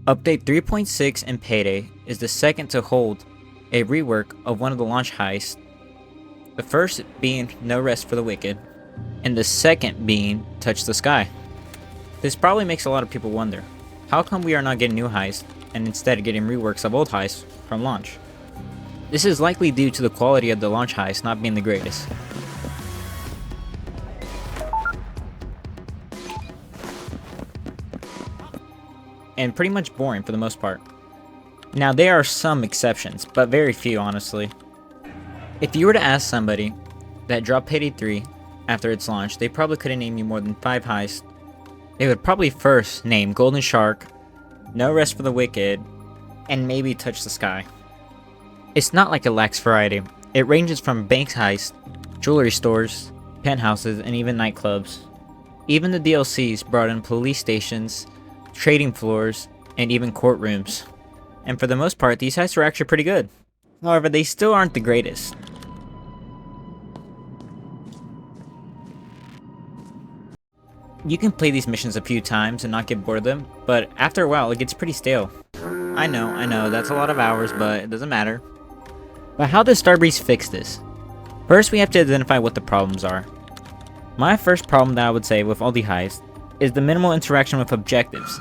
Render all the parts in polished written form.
Update 3.6 in Payday is the second to hold a rework of one of the launch heists, the first being No Rest for the Wicked, and the second being Touch the Sky. This probably makes a lot of people wonder, how come we are not getting new heists and instead getting reworks of old heists from launch? This is likely due to the quality of the launch heist not being the greatest. And pretty much boring for the most part. Now there are some exceptions, but very few honestly. If you were to ask somebody that dropped Payday 3 after its launch, they probably couldn't name you more than 5 heists. They would probably first name Golden Shark, No Rest for the Wicked, and maybe Touch the Sky. It's not like it lacks variety. It ranges from bank heists, jewelry stores, penthouses, and even nightclubs. Even the DLCs brought in police stations, trading floors, and even courtrooms. And for the most part, these heists are actually pretty good. However, they still aren't the greatest. You can play these missions a few times and not get bored of them, but after a while it gets pretty stale. I know, that's a lot of hours, but it doesn't matter. But how does Starbreeze fix this? First, we have to identify what the problems are. My first problem that I would say with all the heists is the minimal interaction with objectives.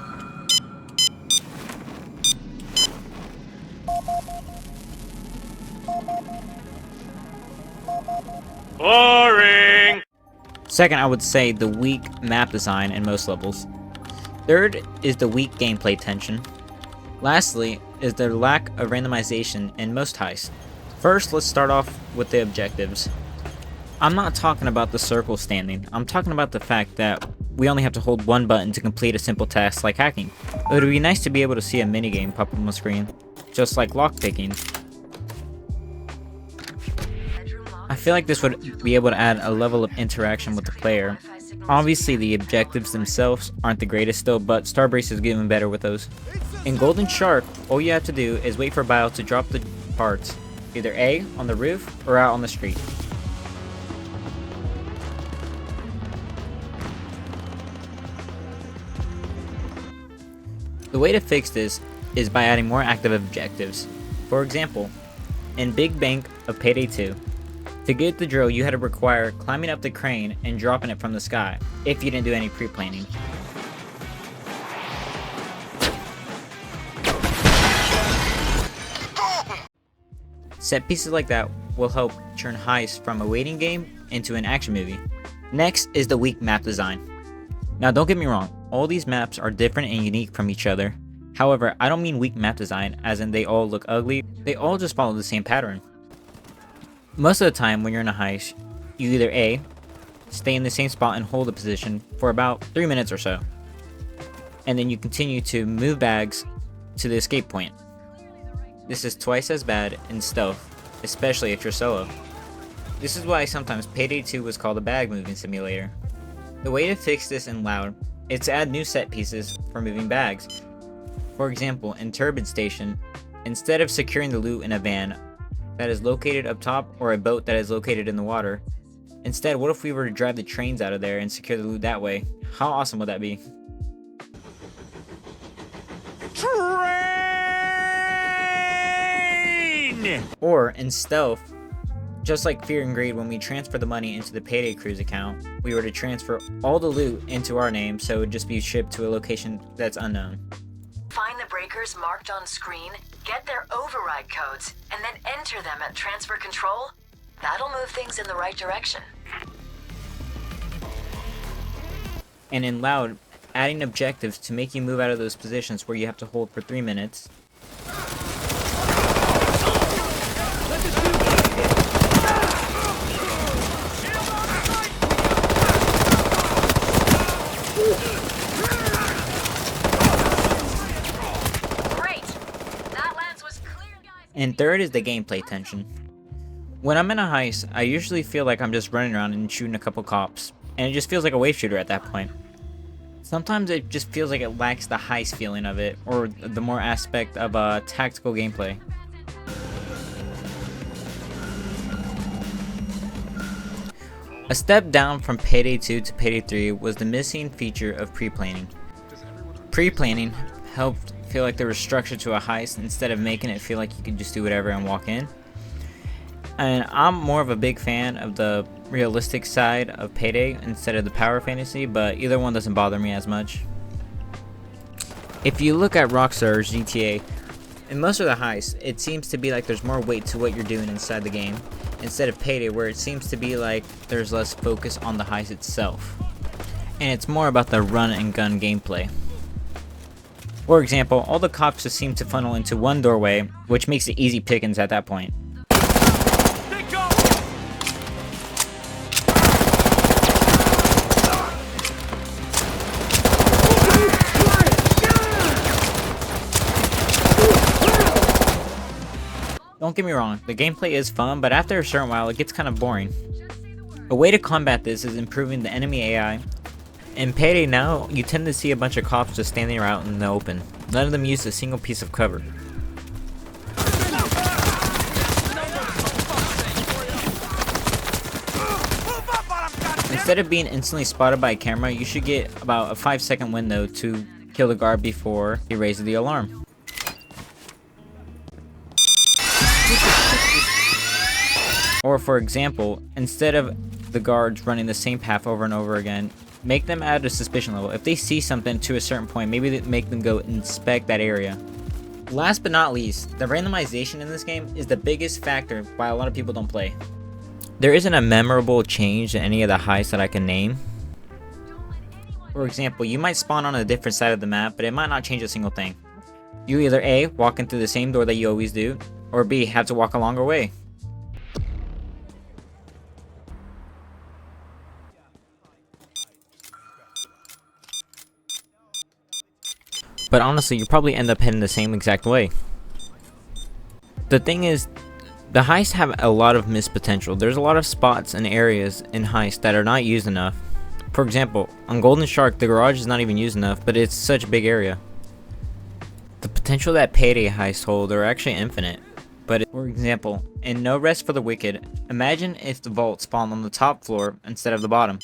Boring! Second, I would say the weak map design in most levels. Third is the weak gameplay tension. Lastly is the lack of randomization in most heists. First, let's start off with the objectives. I'm not talking about the circle standing, I'm talking about the fact that we only have to hold one button to complete a simple task like hacking. It would be nice to be able to see a minigame pop up on the screen, just like lockpicking. I feel like this would be able to add a level of interaction with the player. Obviously the objectives themselves aren't the greatest still, but Starbreeze is getting better with those. In Golden Shark, all you have to do is wait for Bio to drop the parts, either A, on the roof, or out on the street. The way to fix this is by adding more active objectives. For example, in Big Bank of Payday 2, to get the drill you had to require climbing up the crane and dropping it from the sky, if you didn't do any pre-planning. Set pieces like that will help turn heists from a waiting game into an action movie. Next is the weak map design. Now don't get me wrong, all these maps are different and unique from each other. However, I don't mean weak map design as in they all look ugly, they all just follow the same pattern. Most of the time when you're in a heist, you either A, stay in the same spot and hold a position for about 3 minutes or so, and then you continue to move bags to the escape point. This is twice as bad in stealth, especially if you're solo. This is why sometimes Payday 2 was called a bag moving simulator. The way to fix this in Loud is to add new set pieces for moving bags. For example, in Turbid Station, instead of securing the loot in a van that is located up top or a boat that is located in the water, instead what if we were to drive the trains out of there and secure the loot that way? How awesome would that be? Train! Or in Stealth, just like Fear and Greed, when we transfer the money into the Payday Cruise account, we were to transfer all the loot into our name so it would just be shipped to a location that's unknown. Find the breakers marked on screen, get their override codes, and then enter them at transfer control. That'll move things in the right direction. And in Loud, adding objectives to make you move out of those positions where you have to hold for 3 minutes. And third is the gameplay tension. When I'm in a heist, I usually feel like I'm just running around and shooting a couple cops, and it just feels like a wave shooter at that point. Sometimes it just feels like it lacks the heist feeling of it, or the more aspect of tactical gameplay. A step down from Payday 2 to Payday 3 was the missing feature of pre-planning. Pre-planning helped feel like there was structure to a heist instead of making it feel like you could just do whatever and walk in. And I'm more of a big fan of the realistic side of Payday instead of the power fantasy, but either one doesn't bother me as much. If you look at Rockstar's GTA, in most of the heists, it seems to be like there's more weight to what you're doing inside the game, instead of Payday where it seems to be like there's less focus on the heist itself. And it's more about the run and gun gameplay. For example, all the cops just seem to funnel into one doorway, which makes it easy pickings at that point. Don't get me wrong, the gameplay is fun, but after a certain while it gets kind of boring. A way to combat this is improving the enemy AI. In Payday now, you tend to see a bunch of cops just standing around in the open. None of them use a single piece of cover. Instead of being instantly spotted by a camera, you should get about a 5-second window to kill the guard before he raises the alarm. Or for example, instead of the guards running the same path over and over again, make them add a suspicion level. If they see something to a certain point, maybe make them go inspect that area. Last but not least, the randomization in this game is the biggest factor why a lot of people don't play. There isn't a memorable change in any of the heists that I can name. For example, you might spawn on a different side of the map, but it might not change a single thing. You either A, walk in through the same door that you always do, or B, have to walk a longer way. But honestly, you probably end up heading the same exact way. The thing is, the heists have a lot of missed potential. There's a lot of spots and areas in heists that are not used enough. For example, on Golden Shark, the garage is not even used enough, but it's such a big area. The potential that Payday heists hold are actually infinite. But for example, in No Rest for the Wicked, imagine if the vault spawned on the top floor instead of the bottom.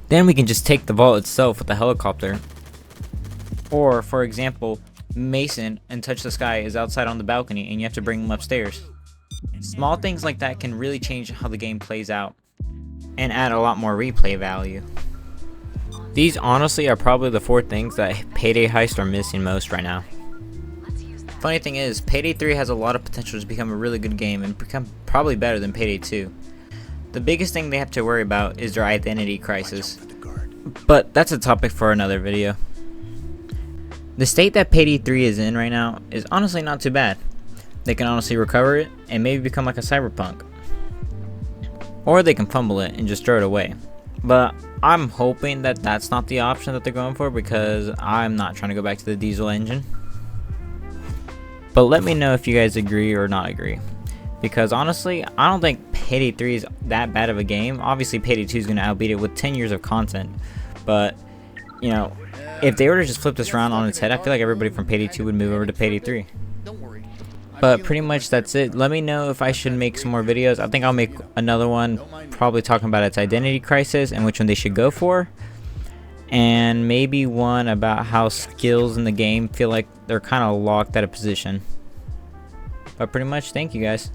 Then we can just take the vault itself with the helicopter. Or, for example, Mason and Touch the Sky is outside on the balcony and you have to bring him upstairs. Small things like that can really change how the game plays out and add a lot more replay value. These honestly are probably the 4 things that Payday heists are missing most right now. Funny thing is, Payday 3 has a lot of potential to become a really good game and become probably better than Payday 2. The biggest thing they have to worry about is their identity crisis. But that's a topic for another video. The state that Payday 3 is in right now is honestly not too bad. They can honestly recover it and maybe become like a cyberpunk. Or they can fumble it and just throw it away. But I'm hoping that that's not the option that they're going for, because I'm not trying to go back to the diesel engine. But let me know if you guys agree or not agree. Because honestly, I don't think Payday 3 is that bad of a game. Obviously, Payday 2 is going to outbeat it with 10 years of content. But, you know, if they were to just flip this around on its head, I feel like everybody from Payday 2 would move over to Payday 3. But pretty much that's it. Let me know if I should make some more videos. I think I'll make another one probably talking about its identity crisis and which one they should go for. And maybe one about how skills in the game feel like they're kind of locked at a position. But pretty much, thank you guys.